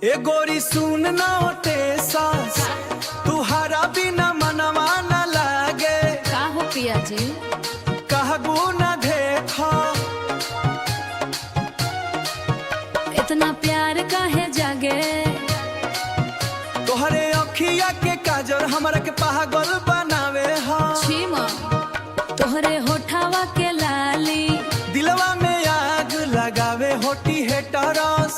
ए गोरी सुन ना ओटे सास तुहारा बिना मनवा न लागे। का हो पिया जी? कहबू न देखा इतना प्यार काहे जागे? तोहरे अखिया के काजर हमरा के पागल बनावे हा। छीमा तोहरे होठावा के लाली दिलवा में आग लगावे होटी है टरस।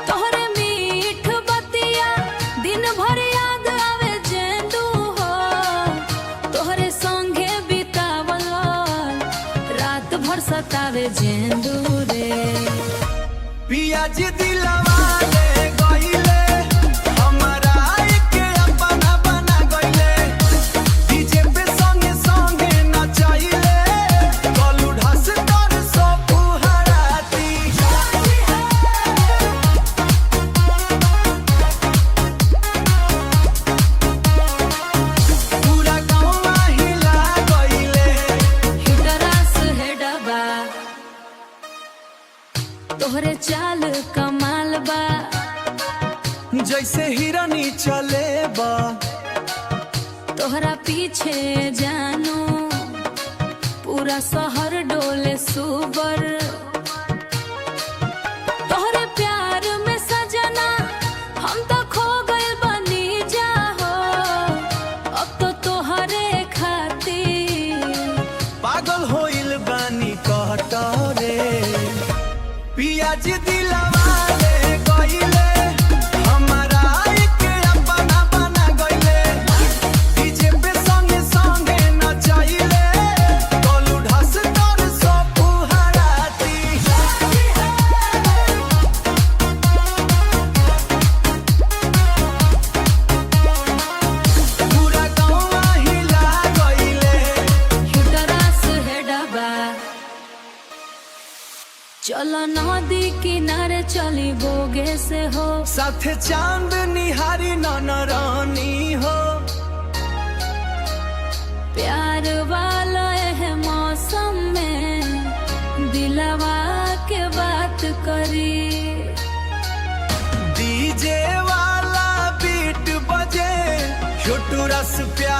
तोहरे मीठ बतिया दिन भर याद आवे जेंदू हो। तोहरे संगे बितावल रात भर सतावे जेंदू रे। पिया जी दिलवा ले गइले हमरा के अपना बना गइले। डीजे पे संगे संगे नचाइले गलू ढस तर सो पुहराती। पूरा गाँव हिला गइले। हिटरास है डबा तोहरे चाल कमाल बा। जैसे हिरनी चले बा तोहरा पीछे जानू पूरा शहर डोले सुबर। तोहरे प्यार में सजना हम तो खो गइल बनी जा हो। अब तो तोहरे खातिर पागल होइल बानी कहता रे। पिया जी दिलवा ले गइले हमरा के अपना बना गइले। डीजे पे संगे संगे नचाइले गलू ढस तर सो पुहराती। पूरा गाँव हिला गइले। हिटरास है डबा चलो नदी किनारे चली बोगे से हो। साथे चांद निहारी ननरानी हो। प्यार वाला है मौसम में दिलवा के बात करी। डीजे वाला बीट बजे छोटू रस प्यार